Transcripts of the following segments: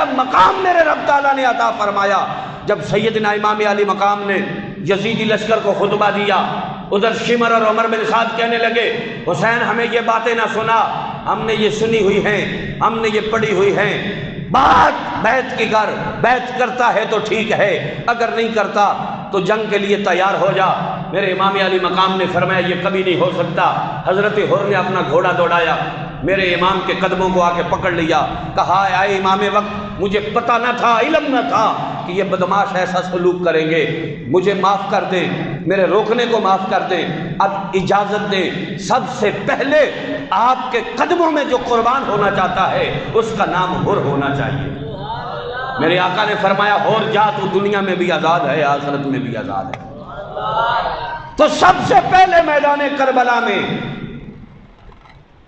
پہلا مقام میرے رب تعالیٰ نے عطا فرمایا جب سیدنا امام علی مقام نے یزیدی لشکر کو خطبہ دیا، ادھر شمر اور عمر بن سعد کہنے لگے حسین ہمیں یہ باتیں نہ سنا، ہم نے یہ سنی ہوئی ہیں، ہم نے یہ پڑھی ہوئی ہیں، بات بیعت کی کر، بیعت کرتا ہے تو ٹھیک ہے، اگر نہیں کرتا تو جنگ کے لیے تیار ہو جا۔ میرے امام علی مقام نے فرمایا یہ کبھی نہیں ہو سکتا۔ حضرت حر نے اپنا گھوڑا دوڑایا، میرے امام کے قدموں کو آ کے پکڑ لیا، کہا اے امام وقت مجھے پتہ نہ تھا، علم نہ تھا کہ یہ بدماش ایسا سلوک کریں گے، مجھے معاف کر دیں، میرے روکنے کو معاف کر دیں، اب اجازت دیں، سب سے پہلے آپ کے قدموں میں جو قربان ہونا چاہتا ہے اس کا نام حر ہونا چاہیے۔ میرے آقا نے فرمایا حر جا، تو دنیا میں بھی آزاد ہے، آخرت میں بھی آزاد ہے۔ تو سب سے پہلے میدان کربلا میں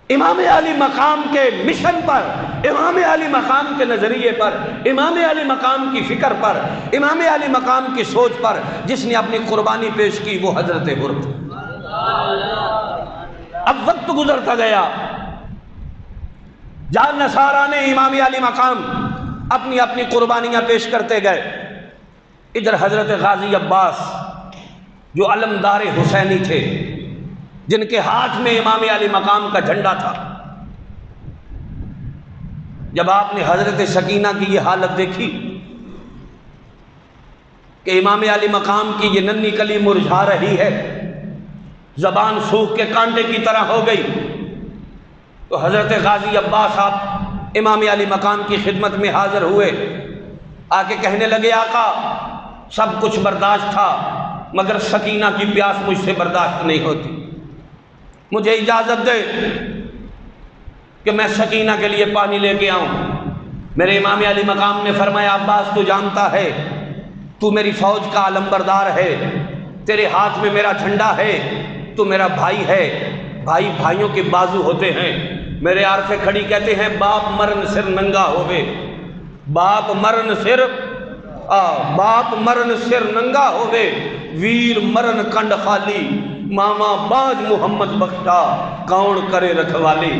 امام علی مقام کے مشن پر، امام علی مقام کے نظریے پر، امام علی مقام کی فکر پر، امام علی مقام کی سوچ پر جس نے اپنی قربانی پیش کی وہ حضرت حر تھا۔ اب وقت گزرتا گیا، جان نصارہ نے امام علی مقام اپنی اپنی قربانیاں پیش کرتے گئے، ادھر حضرت غازی عباس جو علمدار حسینی تھے، جن کے ہاتھ میں امام علی مقام کا جھنڈا تھا، جب آپ نے حضرت سکینہ کی یہ حالت دیکھی کہ امام علی مقام کی یہ ننھی کلی مرجھا رہی ہے، زبان سوکھ کے کانٹے کی طرح ہو گئی، تو حضرت غازی عباس آپ امام علی مقام کی خدمت میں حاضر ہوئے، آ کے کہنے لگے آقا سب کچھ برداشت تھا مگر سکینہ کی پیاس مجھ سے برداشت نہیں ہوتی، مجھے اجازت دے کہ میں سکینہ کے لیے پانی لے کے آؤں۔ میرے امام علی مقام نے فرمایا عباس تو جانتا ہے تو میری فوج کا علمبردار ہے، تیرے ہاتھ میں میرا جھنڈا ہے، تو میرا بھائی ہے، بھائی بھائیوں کے بازو ہوتے ہیں۔ میرے عارف کھڑی کہتے ہیں باپ مرن سر ننگا ہوئے، باپ مرن سر ننگا ہوئے، ویر مرن کنڈ خالی، ماما باج محمد بخشا کون کرے رکھوالی۔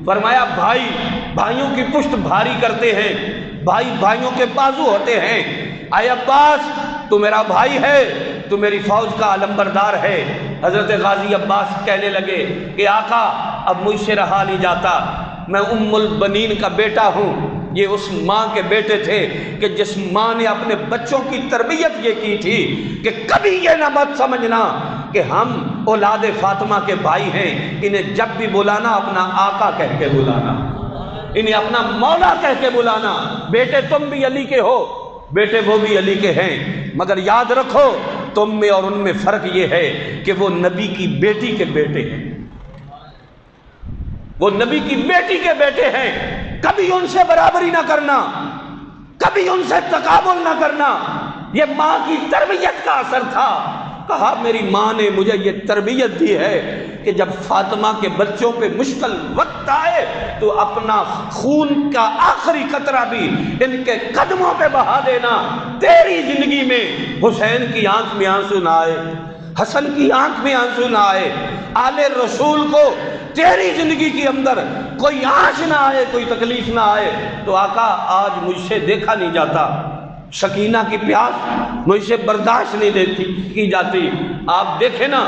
فرمایا بھائی بھائیوں کی پشت بھاری کرتے ہیں، بھائی بھائیوں کے بازو ہوتے ہیں، اے عباس تو میرا بھائی ہے، تو میری فوج کا علمبردار ہے۔ حضرت غازی عباس کہنے لگے کہ آقا اب مجھ سے رہا نہیں جاتا، میں ام البنین کا بیٹا ہوں، یہ اس ماں کے بیٹے تھے کہ جس ماں نے اپنے بچوں کی تربیت یہ کی تھی کہ کبھی یہ نہ مت سمجھنا کہ ہم اولاد فاطمہ کے بھائی ہیں، انہیں جب بھی بلانا اپنا آقا کہہ کے بلانا، انہیں اپنا مولا کہہ کے بلانا، بیٹے تم بھی علی کے ہو، بیٹے وہ بھی علی کے ہیں، مگر یاد رکھو تم میں اور ان میں فرق یہ ہے کہ وہ نبی کی بیٹی کے بیٹے ہیں، وہ نبی کی بیٹی کے بیٹے ہیں، کبھی ان سے برابری نہ کرنا، کبھی ان سے تقابل نہ کرنا، یہ ماں کی تربیت کا اثر تھا۔ کہا میری ماں نے مجھے یہ تربیت دی ہے کہ جب فاطمہ کے بچوں پہ مشکل وقت آئے تو اپنا خون کا آخری قطرہ بھی ان کے قدموں پہ بہا دینا، تیری زندگی میں حسین کی آنکھ میں آنسو نہ آئے، حسن کی آنکھ میں آنسو نہ آئے، آل رسول کو تیری زندگی کے اندر کوئی آنچ نہ آئے، کوئی تکلیف نہ آئے۔ تو آقا آج مجھ سے دیکھا نہیں جاتا، سکینہ کی پیاس مجھ سے برداشت نہیں کی جاتی، آپ دیکھیں نا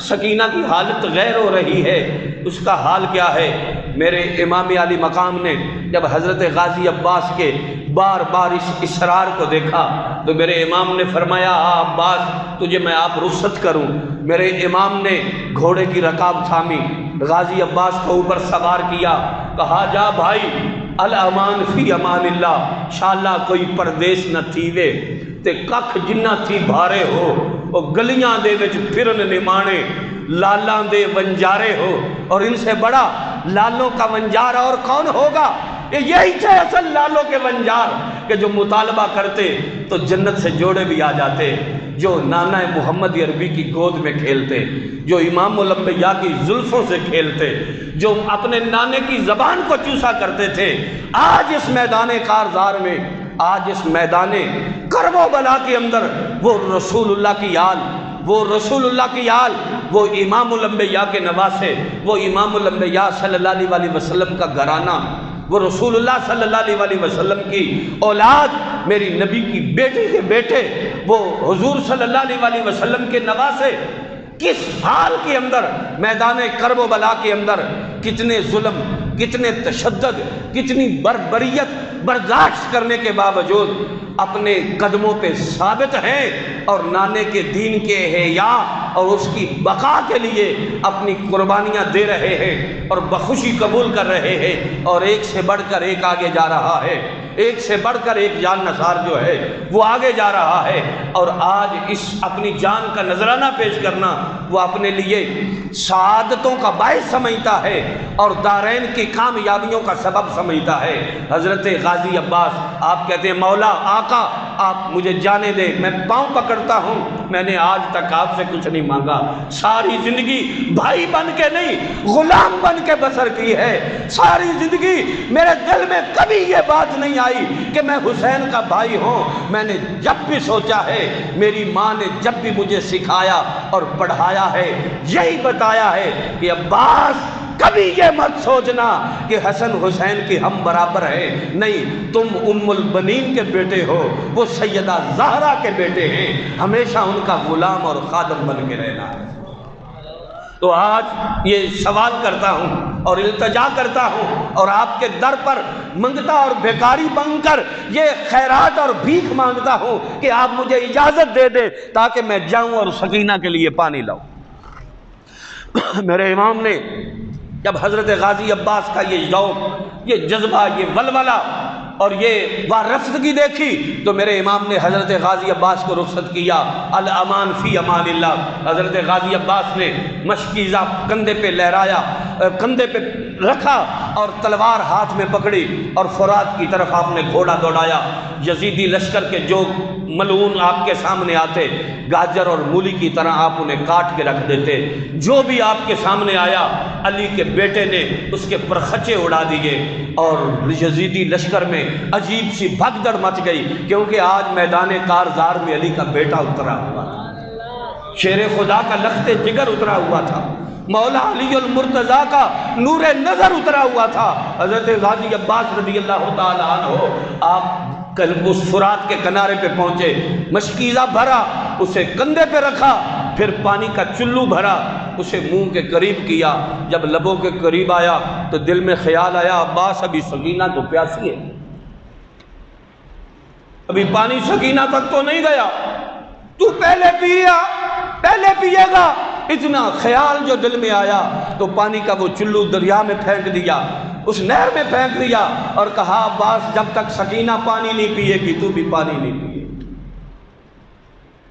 سکینہ کی حالت غیر ہو رہی ہے، اس کا حال کیا ہے۔ میرے امام علی مقام نے جب حضرت غازی عباس کے بار بار اس اصرار کو دیکھا تو میرے امام نے فرمایا عباس تجھے میں آپ رخصت کروں۔ میرے امام نے گھوڑے کی رکاب تھامی، غازی عباس کو اوپر سوار کیا، کہا جا بھائی الامان فی امان اللہ، شاءاللہ کوئی پردیس نہ تھیوے تے ککھ جنہ تھی بھارے ہو، او گلیاں دے وچ پھرن نمانے لالاں دے ونجارے ہو، اور ان سے بڑا لالوں کا ونجار اور کون ہوگا۔ یہی تھے اصل لالوں کے ونجار کہ جو مطالبہ کرتے تو جنت سے جوڑے بھی آ جاتے، جو نانا محمد عربی کی گود میں کھیلتے، جو امام الانبیاء کی زلفوں سے کھیلتے، جو اپنے نانے کی زبان کو چوسا کرتے تھے، آج اس میدان کارزار میں، آج اس میدان کرب و بلا کے اندر وہ رسول اللہ کی آل، وہ رسول اللہ کی آل، وہ امام الانبیاء کے نواسے، وہ امام الانبیاء صلی اللہ علیہ وسلم کا گھرانہ وہ رسول اللہ صلی اللہ علیہ وسلم کی اولاد، میری نبی کی بیٹی کے بیٹے، وہ حضور صلی اللہ علیہ وسلم کے نواسے، کس حال کے اندر میدان کرب و بلا کے اندر کتنے ظلم، کتنے تشدد، کتنی بربریت برداشت کرنے کے باوجود اپنے قدموں پہ ثابت ہیں اور نانے کے دین کے احیاء اور اس کی بقا کے لیے اپنی قربانیاں دے رہے ہیں اور بخوشی قبول کر رہے ہیں، اور ایک سے بڑھ کر ایک آگے جا رہا ہے، ایک سے بڑھ کر ایک جان نثار جو ہے وہ آگے جا رہا ہے، اور آج اس اپنی جان کا نذرانہ پیش کرنا وہ اپنے لیے سعادتوں کا باعث سمجھتا ہے اور دارین کی کامیابیوں کا سبب سمجھتا ہے۔ حضرت غازی عباس آپ کہتے ہیں مولا آقا آپ مجھے جانے دیں، میں پاؤں پکڑتا ہوں، میں نے آج تک آپ سے کچھ نہیں مانگا، ساری زندگی بھائی بن کے نہیں غلام بن کے بسر کی ہے، ساری زندگی میرے دل میں کبھی یہ بات نہیں آئی کہ میں حسین کا بھائی ہوں۔ میں نے جب بھی سوچا ہے، میری ماں نے جب بھی مجھے سکھایا اور پڑھایا ہے، یہی بتایا ہے کہ عباس کبھی یہ مت سوچنا کہ حسن حسین کی ہم برابر ہے، نہیں، تم ام البنین کے بیٹے ہو، وہ سیدہ زہرا کے بیٹے ہیں، ہمیشہ ان کا غلام اور خادم بن کے رہنا ہے۔ تو آج یہ سوال کرتا ہوں اور التجا کرتا ہوں اور آپ کے در پر منگتا اور بھیکاری بن کر یہ خیرات اور بھیک مانگتا ہوں کہ آپ مجھے اجازت دے دیں تاکہ میں جاؤں اور سکینہ کے لیے پانی لاؤں۔ میرے امام نے جب حضرت غازی عباس کا یہ ذوق، یہ جذبہ، یہ ولولہ اور یہ وارفتگی دیکھی تو میرے امام نے حضرت غازی عباس کو رخصت کیا۔ الامان فی امان اللہ۔ حضرت غازی عباس نے مشکیزہ کندھے پہ لہرایا، کندھے پہ رکھا اور تلوار ہاتھ میں پکڑی اور فرات کی طرف آپ نے گھوڑا دوڑایا۔ یزیدی لشکر کے جو ملعون آپ کے سامنے آتے، گاجر اور مولی کی طرح آپ انہیں کاٹ کے رکھ دیتے۔ جو بھی آپ کے سامنے آیا علی کے بیٹے نے اس کے پرخچے اڑا دیے، اور یزیدی لشکر میں عجیب سی بھگدڑ مچ گئی، کیونکہ آج میدان کارزار میں علی کا بیٹا اترا ہوا تھا، شیر خدا کا لخت جگر اترا ہوا تھا، مولا علی المرتضیٰ کا نور نظر اترا ہوا تھا۔ حضرت غازی عباس رضی اللہ تعالی عنہ آپ اس فرات کے کنارے پہ پہنچے، مشکیزہ بھرا، اسے کندھے پہ رکھا، پھر پانی کا چلو بھرا، اسے منہ کے قریب کیا۔ جب لبوں کے قریب آیا تو دل میں خیال آیا عباس ابھی سکینہ تو پیاسی ہے، ابھی پانی سکینہ تک تو نہیں گیا، تو پہلے پیے گا۔ اتنا خیال جو دل میں آیا تو پانی کا وہ چلو دریا میں پھینک دیا، اس نہر میں پھینک دیا اور کہا عباس جب تک سکینہ پانی نہیں پیے گی تو بھی پانی نہیں پیے۔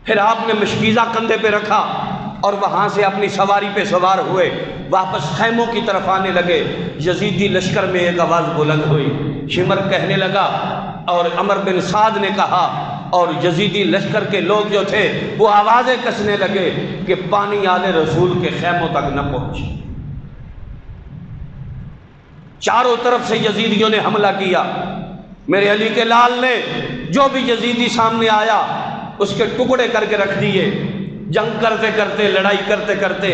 پھر آپ نے مشکیزہ کندھے پہ رکھا اور وہاں سے اپنی سواری پہ سوار ہوئے، واپس خیموں کی طرف آنے لگے۔ یزیدی لشکر میں ایک آواز بلند ہوئی، شمر کہنے لگا اور عمر بن سعد نے کہا، اور یزیدی لشکر کے لوگ جو تھے وہ آوازیں کسنے لگے کہ پانی آل رسول کے خیموں تک نہ پہنچے۔ چاروں طرف سے یزیدیوں نے حملہ کیا۔ میرے علی کے لال نے جو بھی یزیدی سامنے آیا اس کے ٹکڑے کر کے رکھ دیے۔ جنگ کرتے کرتے، لڑائی کرتے کرتے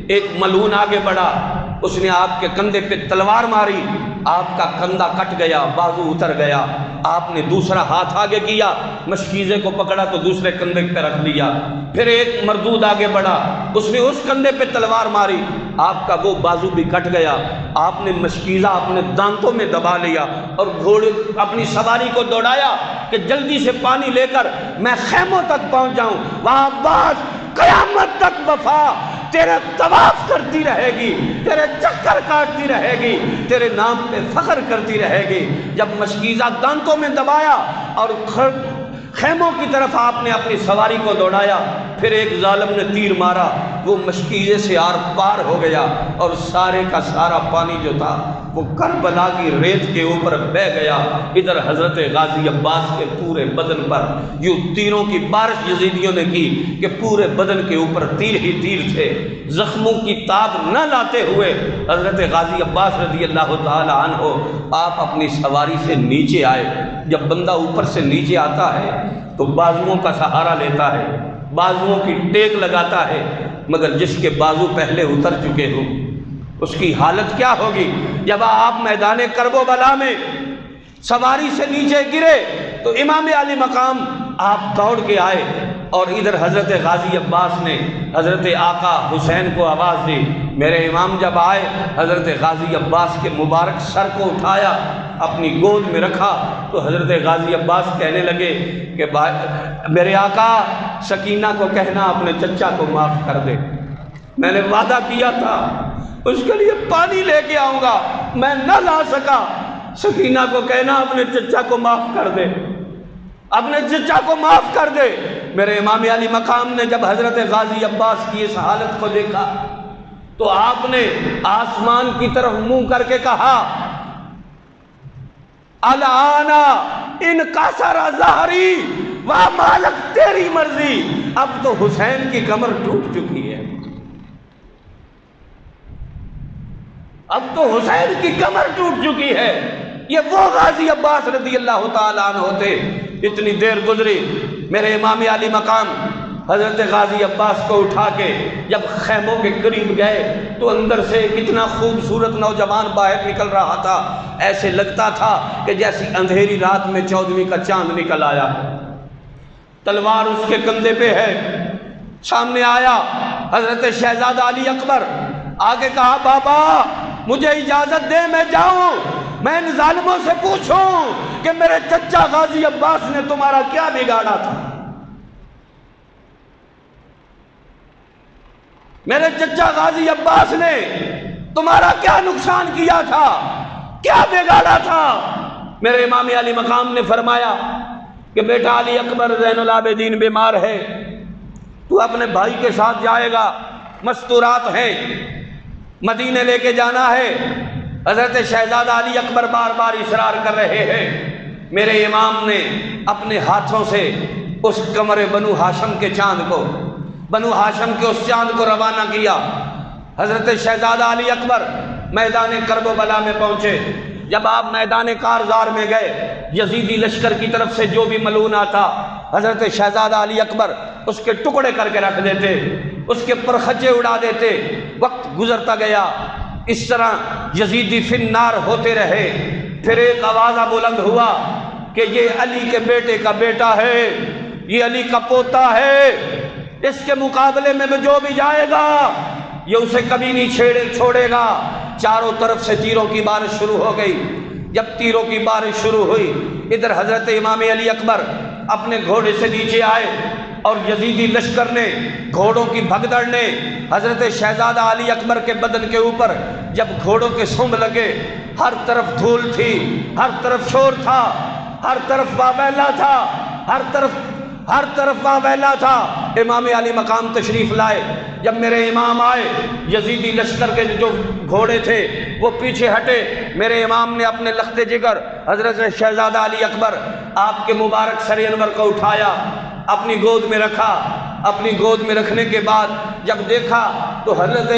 ایک ملعون آگے بڑھا، اس نے آپ کے کندھے پہ تلوار ماری، آپ کا کندھا کٹ گیا، بازو اتر گیا۔ آپ نے دوسرا ہاتھ آگے کیا، مشکیزے کو پکڑا تو دوسرے کندھے پہ رکھ لیا۔ پھر ایک مردود آگے بڑھا، اس نے اس کندھے پہ تلوار ماری، آپ کا وہ بازو بھی کٹ گیا۔ آپ نے مشکیزہ اپنے دانتوں میں دبا لیا اور گھوڑے اپنی سواری کو دوڑایا کہ جلدی سے پانی لے کر میں خیموں تک پہنچ جاؤں۔ وہاں عباس قیامت تک وفا تیرے طواف کرتی رہے گی، تیرے چکر کاٹتی رہے گی، تیرے نام پہ فخر کرتی رہے گی۔ جب مشکیزہ دانتوں میں دبایا اور خیموں کی طرف آپ نے اپنی سواری کو دوڑایا، پھر ایک ظالم نے تیر مارا، وہ مشکیزے سے آر پار ہو گیا اور سارے کا سارا پانی جو تھا وہ کربلا کی ریت کے اوپر بہہ گیا۔ ادھر حضرت غازی عباس کے پورے بدن پر یوں تیروں کی بارش یزیدیوں نے کی کہ پورے بدن کے اوپر تیر ہی تیر تھے۔ زخموں کی تاب نہ لاتے ہوئے حضرت غازی عباس رضی اللہ تعالی عنہ آپ اپنی سواری سے نیچے آئے۔ جب بندہ اوپر سے نیچے آتا ہے تو بازوؤں کا سہارا لیتا ہے، بازوؤں کی ٹیک لگاتا ہے، مگر جس کے بازو پہلے اتر چکے ہوں اس کی حالت کیا ہوگی؟ جب آپ میدان کرب و بلا میں سواری سے نیچے گرے تو امام علی مقام آپ دوڑ کے آئے اور ادھر حضرت غازی عباس نے حضرت آقا حسین کو آواز دی۔ میرے امام جب آئے حضرت غازی عباس کے مبارک سر کو اٹھایا، اپنی گود میں رکھا، تو حضرت غازی عباس کہنے لگے کہ میرے آقا سکینہ کو کہنا اپنے چچا کو معاف کر دے، میں نے وعدہ کیا تھا اس کے لیے پانی لے کے آؤں گا، میں نہ لا سکا، سکینہ کو کہنا اپنے چچا کو معاف کر دے، اپنے چچا کو معاف کر دے۔ میرے امام علی مقام نے جب حضرت غازی عباس کی اس حالت کو دیکھا تو آپ نے آسمان کی طرف منہ کر کے کہا الانا انکسر ظہری و مالک، تیری مرضی، اب تو حسین کی کمر ٹوٹ چکی ہے، اب تو حسین کی کمر ٹوٹ چکی ہے۔ یہ وہ غازی عباس رضی اللہ تعالیٰ عنہ ہوتے۔ اتنی دیر گزری، میرے امام علی مقام حضرت غازی عباس کو اٹھا کے جب خیموں کے قریب گئے تو اندر سے اتنا خوبصورت نوجوان باہر نکل رہا تھا، ایسے لگتا تھا کہ جیسی اندھیری رات میں 14ویں کا چاند نکل آیا، تلوار اس کے کندھے پہ ہے۔ سامنے آیا حضرت شہزادہ علی اکبر، آگے کہا بابا مجھے اجازت دے میں جاؤں، میں ان ظالموں سے پوچھوں کہ میرے چچا غازی عباس نے تمہارا کیا بگاڑا تھا، میرے چچا غازی عباس نے تمہارا کیا نقصان کیا تھا، کیا بگاڑا تھا۔ میرے امام علی مقام نے فرمایا کہ بیٹا علی اکبر زین العابدین بیمار ہے، تو اپنے بھائی کے ساتھ جائے گا، مستورات ہیں، مدینے لے کے جانا ہے۔ حضرت شہزادہ علی اکبر بار بار اصرار کر رہے ہیں۔ میرے امام نے اپنے ہاتھوں سے اس قمر بنو ہاشم کے چاند کو، بنو ہاشم کے اس چاند کو روانہ کیا۔ حضرت شہزادہ علی اکبر میدان کرب و بلا میں پہنچے۔ جب آپ میدان کارزار میں گئے، یزیدی لشکر کی طرف سے جو بھی ملعون آتا حضرت شہزادہ علی اکبر اس کے ٹکڑے کر کے رکھ دیتے، اس کے پرخچے اڑا دیتے۔ وقت گزرتا گیا، اس طرح یزیدی فی النار ہوتے رہے۔ پھر ایک آوازہ بلند ہوا کہ یہ علی کے بیٹے کا بیٹا ہے، یہ علی کا پوتا ہے، اس کے مقابلے میں جو بھی جائے گا یہ اسے کبھی نہیں چھوڑے گا۔ چاروں طرف سے تیروں کی بارش شروع ہو گئی۔ جب تیروں کی بارش شروع ہوئی، ادھر حضرت امام علی اکبر اپنے گھوڑے سے نیچے آئے اور یزیدی لشکر نے، گھوڑوں کی بھگدڑ نے حضرت شہزادہ علی اکبر کے بدن کے اوپر جب گھوڑوں کے سونب لگے، ہر طرف دھول تھی، ہر طرف شور تھا، ہر طرف واویلا تھا، ہر طرف واویلا تھا۔ امام علی مقام تشریف لائے۔ جب میرے امام آئے، یزیدی لشکر کے جو گھوڑے تھے وہ پیچھے ہٹے۔ میرے امام نے اپنے لخت جگر حضرت شہزادہ علی اکبر آپ کے مبارک سر انور کو اٹھایا، اپنی گود میں رکھا۔ اپنی گود میں رکھنے کے بعد جب دیکھا تو حضرت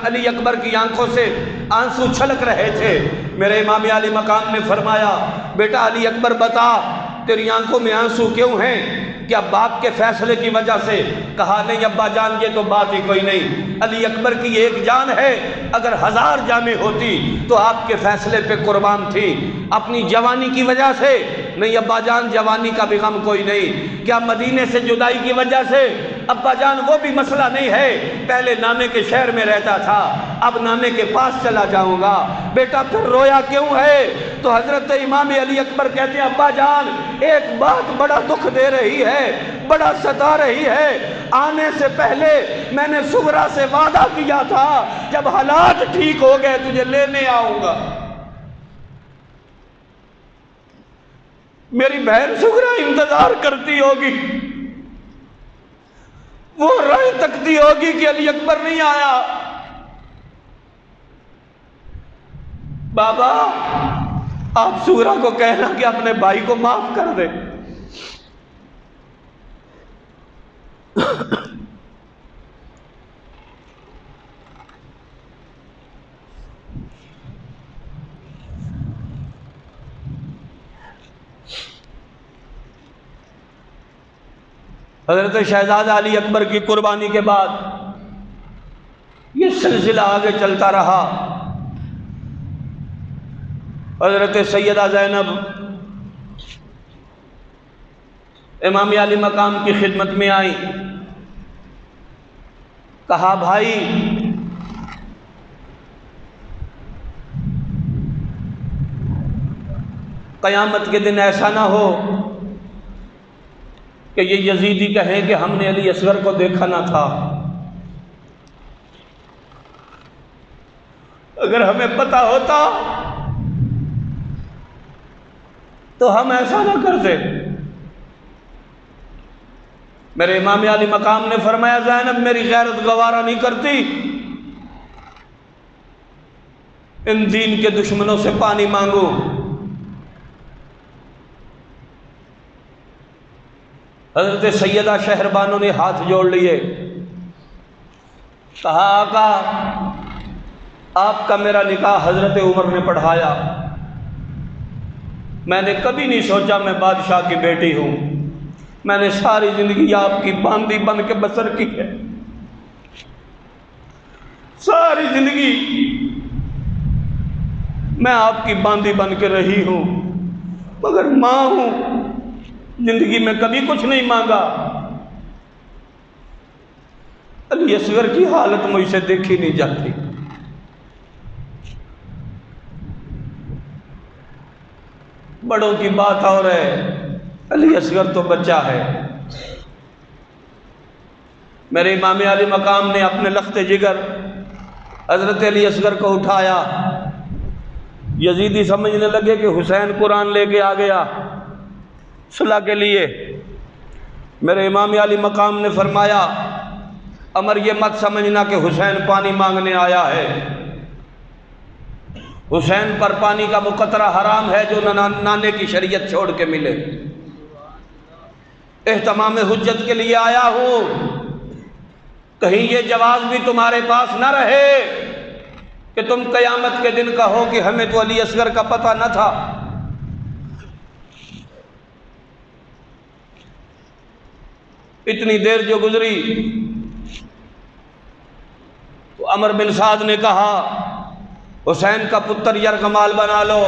علی اکبر کی آنکھوں سے آنسو چھلک رہے تھے۔ میرے امام علی مقام نے فرمایا بیٹا علی اکبر بتا تیری آنکھوں میں آنسو کیوں ہیں؟ کیا باپ کے فیصلے کی وجہ سے؟ کہا نہیں ابا جان یہ تو بات ہی کوئی نہیں، علی اکبر کی ایک جان ہے، اگر 1000 جانیں ہوتی تو آپ کے فیصلے پہ قربان تھی۔ اپنی جوانی کی وجہ سے؟ نہیں ابا جان جوانی کا بھی غم کوئی نہیں۔ کیا مدینے سے جدائی کی وجہ سے؟ ابا جان وہ بھی مسئلہ نہیں ہے، پہلے نانے کے شہر میں رہتا تھا، اب نانے کے پاس چلا جاؤں گا۔ بیٹا پھر رویا کیوں ہے؟ تو حضرت امام علی اکبر کہتے ہیں ابا جان ایک بات بڑا دکھ دے رہی ہے، بڑا ستا رہی ہے۔ آنے سے پہلے میں نے سغرا سے وعدہ کیا تھا جب حالات ٹھیک ہو گئے تجھے لینے آؤں گا۔ میری بہن سغرا انتظار کرتی ہوگی، وہ راہ تکتی ہوگی کہ علی اکبر نہیں آیا۔ بابا آپ سغرا کو کہنا کہ اپنے بھائی کو معاف کر دے۔ حضرت شہزادہ علی اکبر کی قربانی کے بعد یہ سلسلہ آگے چلتا رہا۔ حضرت سیدہ زینب امام علی مقام کی خدمت میں آئی، کہا بھائی قیامت کے دن ایسا نہ ہو کہ یہ یزیدی کہیں کہ ہم نے علی اصغر کو دیکھا نہ تھا۔ اگر ہمیں پتہ ہوتا تو ہم ایسا نہ کرتے۔ میرے امام علی مقام نے فرمایا زینب میری غیرت گوارا نہیں کرتی، ان دین کے دشمنوں سے پانی مانگو۔ حضرت سیدہ شہربانو نے ہاتھ جوڑ لیے، کہا آقا آپ کا میرا نکاح حضرت عمر نے پڑھایا، میں نے کبھی نہیں سوچا میں بادشاہ کی بیٹی ہوں، میں نے ساری زندگی آپ کی باندی بن کے بسر کی ہے، ساری زندگی میں آپ کی باندی بن کے رہی ہوں، مگر ماں ہوں، زندگی میں کبھی کچھ نہیں مانگا۔ علی اصغر کی حالت مجھ سے دیکھی نہیں جاتی۔ بڑوں کی بات اور ہے، علی اصغر تو بچہ ہے۔ میرے امام علی مقام نے اپنے لخت جگر حضرت علی اصغر کو اٹھایا، یزیدی سمجھنے لگے کہ حسین قرآن لے کے آ گیا صلح کے لیے۔ میرے امام علی مقام نے فرمایا عمر یہ مت سمجھنا کہ حسین پانی مانگنے آیا ہے، حسین پر پانی کا مقطرہ حرام ہے جو نانے کی شریعت چھوڑ کے ملے، اہتمام حجت کے لیے آیا ہوں، کہیں یہ جواز بھی تمہارے پاس نہ رہے کہ تم قیامت کے دن کہو کہ ہمیں تو علی اصغر کا پتہ نہ تھا۔ اتنی دیر جو گزری تو عمر بن سعد نے کہا حسین کا پتر یرغمال بنا لو،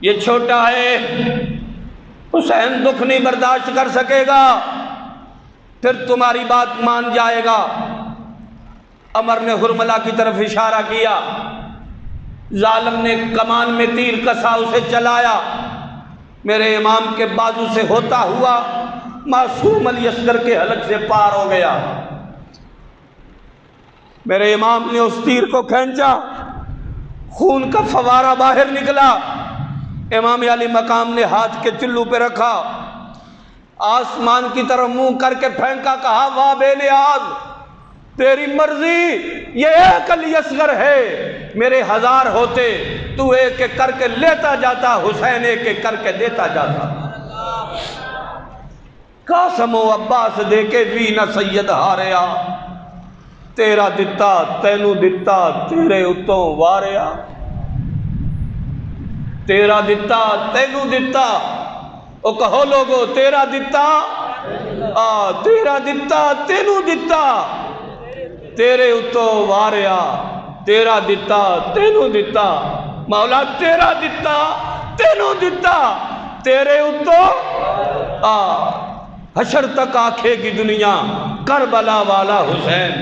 یہ چھوٹا ہے، حسین دکھ نہیں برداشت کر سکے گا، پھر تمہاری بات مان جائے گا۔ عمر نے حرملہ کی طرف اشارہ کیا، ظالم نے کمان میں تیر کسا، اسے چلایا، میرے امام کے بازو سے ہوتا ہوا معصوم علی اصغر کے حلق سے پار ہو گیا۔ میرے امام نے اس تیر کو کھینچا، خون کا فوارہ باہر نکلا، امام علی مقام نے ہاتھ کے چلو پہ رکھا، آسمان کی طرف منہ کر کے پھینکا، کہا واہ بے نیاز تیری مرضی، یہ ایک علی اصغر ہے، میرے ہزار ہوتے تو ایک ایک کر کے لیتا جاتا، حسین ایک ایک کر کے دیتا جاتا۔ قاسم و عباس دے کے بھی نہ سید ہاریا، تیرا دتا تینو دتا تیرے اتوں واریا، تیرا دتا تینو دتا، او کہو لوگو تیرا دتا تیرا دتا تینو دتا تیرے اتوں واریا، تیرا دتا تینو دتا، مولا تیرا دتا تینو دتا تیرے اتوں حشر تک آکھے گی دنیا کربلا والا حسین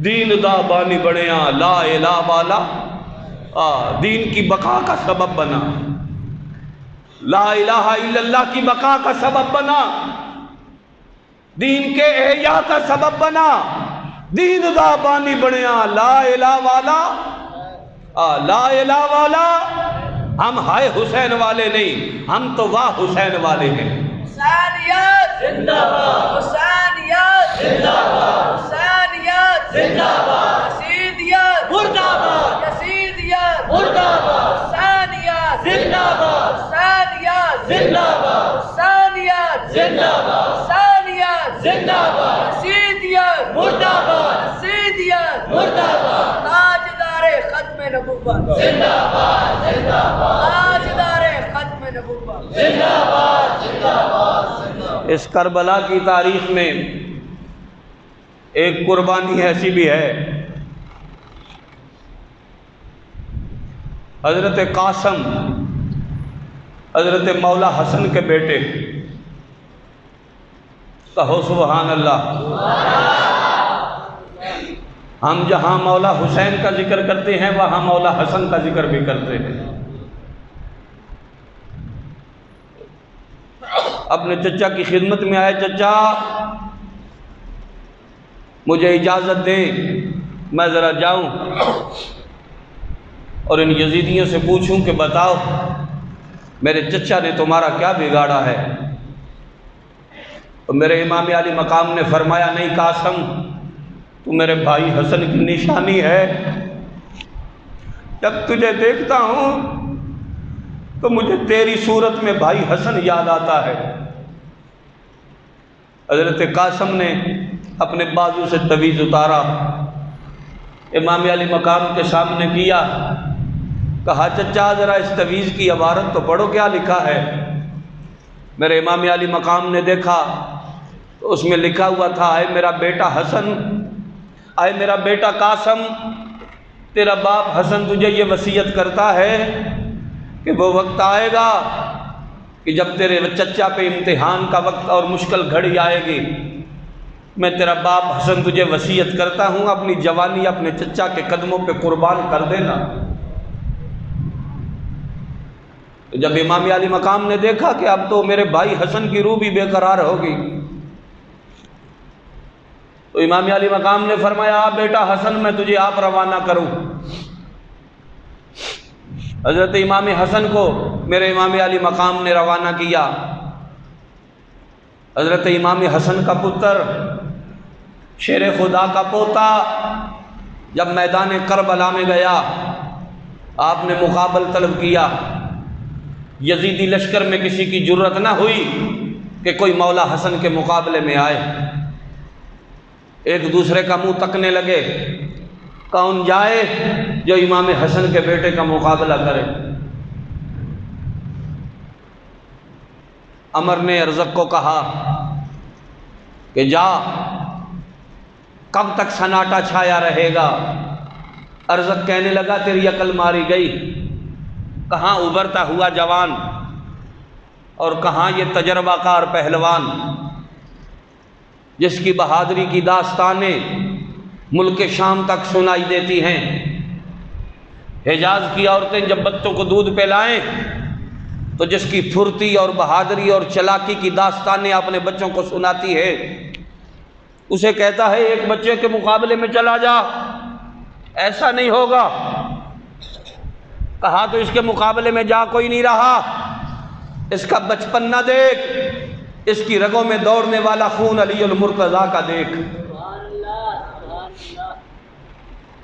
دین دا بانی بڑیاں، لا الہ والا دین کی بقا کا سبب بنا، لا الہ الا اللہ کی بقا کا سبب بنا، دین کے احیاء کا سبب بنا، دین دا بانی بڑیاں، لا الہ والا لا الہ والا۔ ہم ہائے حسین والے نہیں، ہم تو واہ حسین والے ہیں۔ حسینیت زندہ باد، حسینیت زندہ باد، حسینیت زندہ باد، یزیدیت مردہ باد، یزیدیت مردہ باد، حسینیت زندہ باد، حسینیت زندہ باد، حسینیت زندہ باد، حسینیت زندہ باد، یزیدیت مردہ باد، یزیدیت مردہ باد، تاجدار ختم نبوت زندہ باد، زندہ باد، تاجدار ختم نبوت زندہ باد، زندہ باد۔ اس کربلا کی تاریخ میں ایک قربانی ایسی بھی ہے، حضرت قاسم حضرت مولا حسن کے بیٹے، کہو سبحان اللہ۔ ہم جہاں مولا حسین کا ذکر کرتے ہیں وہاں مولا حسن کا ذکر بھی کرتے ہیں۔ اپنے چچا کی خدمت میں آئے، چچا مجھے اجازت دیں میں ذرا جاؤں اور ان یزیدیوں سے پوچھوں کہ بتاؤ میرے چچا نے تمہارا کیا بگاڑا ہے؟ تو میرے امام علی مقام نے فرمایا، نہیں قاسم، تو میرے بھائی حسن کی نشانی ہے، جب تجھے دیکھتا ہوں تو مجھے تیری صورت میں بھائی حسن یاد آتا ہے۔ حضرت قاسم نے اپنے بازو سے تویز اتارا، امام علی مقام کے سامنے کیا، کہا چچا ذرا اس تویز کی عبارت تو پڑھو، کیا لکھا ہے؟ میرے امام علی مقام نے دیکھا تو اس میں لکھا ہوا تھا، اے میرا بیٹا حسن، اے میرا بیٹا قاسم، تیرا باپ حسن تجھے یہ وصیت کرتا ہے کہ وہ وقت آئے گا کہ جب تیرے چچا پہ امتحان کا وقت اور مشکل گھڑی آئے گی، میں تیرا باپ حسن تجھے وصیت کرتا ہوں اپنی جوانی اپنے چچا کے قدموں پہ قربان کر دینا۔ تو جب امام علی مقام نے دیکھا کہ اب تو میرے بھائی حسن کی روح بھی بے قرار ہوگی، تو امام علی مقام نے فرمایا، بیٹا حسن میں تجھے آپ روانہ کروں۔ حضرت امام حسن کو میرے امام علی مقام نے روانہ کیا۔ حضرت امام حسن کا پتر، شیر خدا کا پوتا، جب میدان کربلا میں گیا آپ نے مقابل طلب کیا۔ یزیدی لشکر میں کسی کی جرت نہ ہوئی کہ کوئی مولا حسن کے مقابلے میں آئے، ایک دوسرے کا منہ تکنے لگے، کون جائے جو امام حسن کے بیٹے کا مقابلہ کرے۔ عمر نے ارزق کو کہا کہ جا، کب تک سناٹا چھایا رہے گا؟ ارزق کہنے لگا تیری عقل ماری گئی، کہاں ابھرتا ہوا جوان اور کہاں یہ تجربہ کار پہلوان جس کی بہادری کی داستانیں ملک شام تک سنائی دیتی ہیں۔ حجاز کی عورتیں جب بچوں کو دودھ پلائیں تو جس کی پھرتی اور بہادری اور چلاکی کی داستانیں اپنے بچوں کو سناتی ہے، اسے کہتا ہے ایک بچے کے مقابلے میں چلا جا، ایسا نہیں ہوگا۔ کہا تو اس کے مقابلے میں جا کوئی نہیں رہا، اس کا بچپن نہ دیکھ، اس کی رگوں میں دوڑنے والا خون علی المرتضیٰ کا دیکھ۔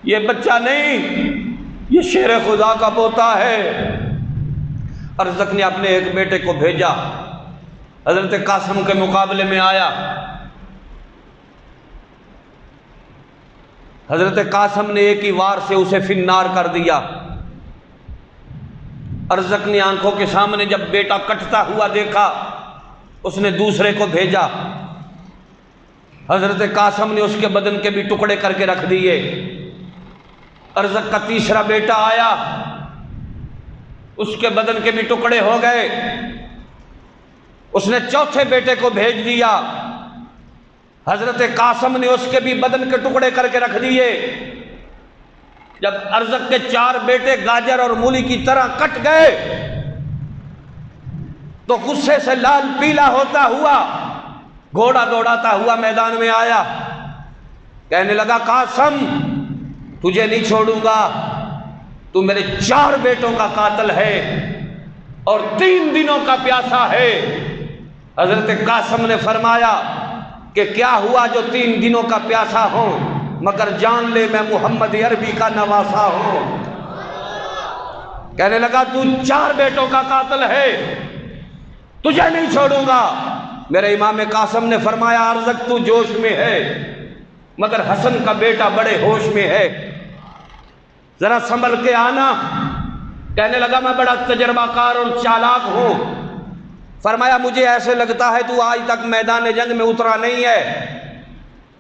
یہ بچہ نہیں، یہ شیر خدا کا پوتا ہے۔ ارزق نے اپنے ایک بیٹے کو بھیجا، حضرت قاسم کے مقابلے میں آیا۔ حضرت قاسم نے ایک ہی وار سے اسے فنار کر دیا۔ ارزق نے آنکھوں کے سامنے جب بیٹا کٹتا ہوا دیکھا، اس نے دوسرے کو بھیجا۔ حضرت قاسم نے اس کے بدن کے بھی ٹکڑے کر کے رکھ دیے۔ ارزق کا تیسرا بیٹا آیا، اس کے بدن کے بھی ٹکڑے ہو گئے۔ اس نے چوتھے بیٹے کو بھیج دیا، حضرت قاسم نے اس کے بھی بدن کے ٹکڑے کر کے رکھ دیے۔ جب ارزق کے 4 بیٹے گاجر اور مولی کی طرح کٹ گئے تو غصے سے لال پیلا ہوتا ہوا گھوڑا دوڑاتا ہوا میدان میں آیا، کہنے لگا قاسم تجھے نہیں چھوڑوں گا، تو میرے 4 بیٹوں کا قاتل ہے اور 3 دنوں کا پیاسا ہے۔ حضرت قاسم نے فرمایا کہ کیا ہوا جو 3 دنوں کا پیاسا ہوں، مگر جان لے میں محمد عربی کا نواسا ہوں۔ کہنے لگا تو 4 بیٹوں کا قاتل ہے، تجھے نہیں چھوڑوں گا۔ میرے امام قاسم نے فرمایا ارزق تو جوش میں ہے، مگر حسن کا بیٹا بڑے ہوش میں ہے، ذرا سنبھل کے آنا۔ کہنے لگا میں بڑا تجربہ کار اور چالاک ہوں۔ فرمایا مجھے ایسے لگتا ہے تو آج تک میدان جنگ میں اترا نہیں ہے۔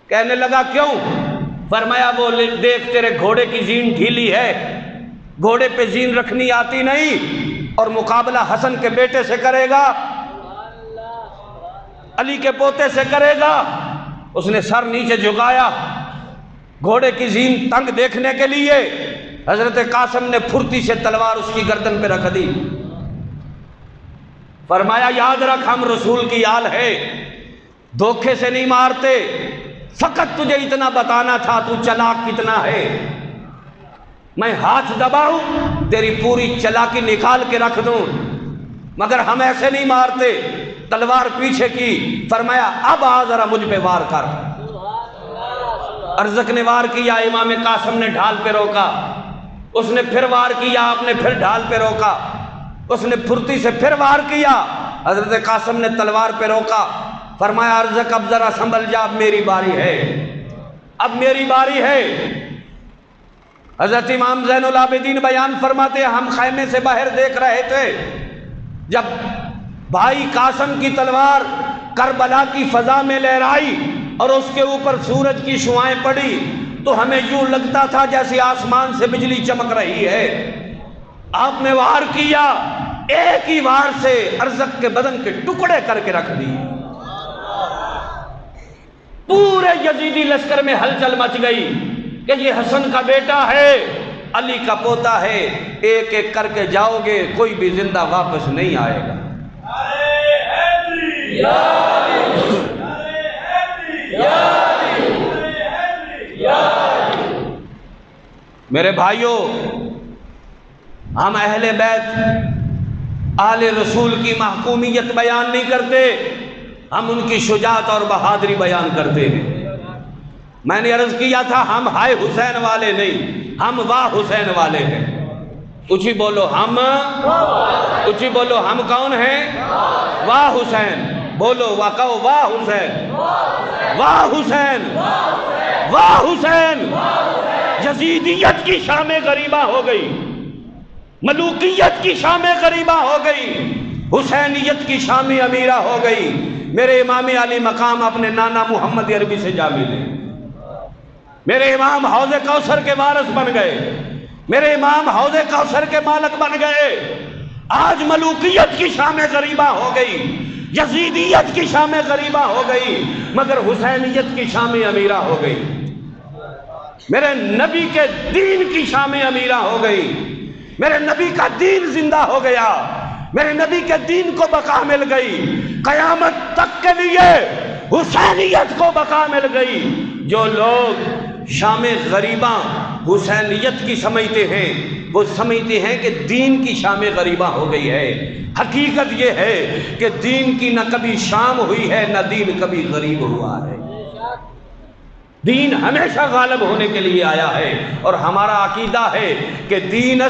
کہنے لگا کیوں؟ فرمایا وہ دیکھ تیرے گھوڑے کی زین ڈھیلی ہے، گھوڑے پہ زین رکھنی آتی نہیں، اور مقابلہ حسن کے بیٹے سے کرے گا، علی کے پوتے سے کرے گا۔ اس نے سر نیچے جھکایا، گھوڑے کی زین تنگ دیکھنے کے لیے حضرت قاسم نے پھرتی سے تلوار اس کی گردن پہ رکھ دی۔ فرمایا یاد رکھ ہم رسول کی آل ہے، دھوکے سے نہیں مارتے، فقط تجھے اتنا بتانا تھا تو چلاک کتنا ہے، میں ہاتھ دباؤں تیری پوری چلاکی نکال کے رکھ دوں، مگر ہم ایسے نہیں مارتے۔ تلوار پیچھے کی، فرمایا اب آ ذرا مجھ پہ وار کر۔ ارزق نے وار کیا، امام قاسم نے ڈھال پہ روکا، اس نے پھر وار کیا، آپ نے پھر ڈھال پہ روکا، اس نے پھرتی سے پھر وار کیا، حضرت قاسم نے تلوار پہ روکا۔ فرمایا ارزق اب ذرا سنبھل جا، اب میری باری ہے، اب میری باری ہے۔ حضرت امام زین العابدین بیان فرماتے ہیں ہم خیمے سے باہر دیکھ رہے تھے، جب بھائی قاسم کی تلوار کربلا کی فضا میں لہرائی اور اس کے اوپر سورج کی شعاعیں پڑی تو ہمیں یوں لگتا تھا جیسے آسمان سے بجلی چمک رہی ہے۔ آپ نے وار کیا، ایک ہی وار سے ارزق کے بدن کے ٹکڑے کر کے رکھ دی۔ پورے یزیدی لشکر میں ہلچل مچ گئی کہ یہ حسن کا بیٹا ہے، علی کا پوتا ہے، ایک ایک کر کے جاؤ گے، کوئی بھی زندہ واپس نہیں آئے گا۔ میرے بھائیوں، ہم اہل بیت آل رسول کی محکومیت بیان نہیں کرتے، ہم ان کی شجاعت اور بہادری بیان کرتے ہیں۔ میں نے عرض کیا تھا ہم ہائے حسین والے نہیں، ہم واہ حسین والے ہیں۔ اچھی بولو ہم، اچھی بولو ہم کون ہیں؟ واہ حسین۔ بولو کہو واہ حسین، واہ حسین، واہ حسین۔ یزیدیت کی شام غریبہ ہو گئی، ملوکیت کی شام غریبہ ہو گئی، حسینیت کی شام امیرہ ہو گئی۔ میرے امام علی مقام اپنے نانا محمد عربی سے جا ملے، میرے امام حوض کوثر کے وارث بن گئے، میرے امام حوض کوثر کے مالک بن گئے۔ آج ملوکیت کی شام غریبہ ہو گئی، یزیدیت کی شام غریبہ ہو گئی، مگر حسینیت کی شام امیرہ ہو گئی، میرے نبی کے دین کی شام امیرہ ہو گئی۔ میرے نبی کا دین زندہ ہو گیا، میرے نبی کے دین کو بقا مل گئی، قیامت تک کے لیے حسینیت کو بقا مل گئی۔ جو لوگ شام غریبہ حسینیت کی سمجھتے ہیں، وہ سمجھتے ہیں کہ دین کی شام غریبہ ہو گئی ہے۔ حقیقت یہ ہے کہ دین کی نہ کبھی شام ہوئی ہے، نہ دین کبھی غریب ہوا ہے۔ دین ہمیشہ غالب ہونے کے لیے آیا ہے، اور ہمارا عقیدہ ہے کہ دین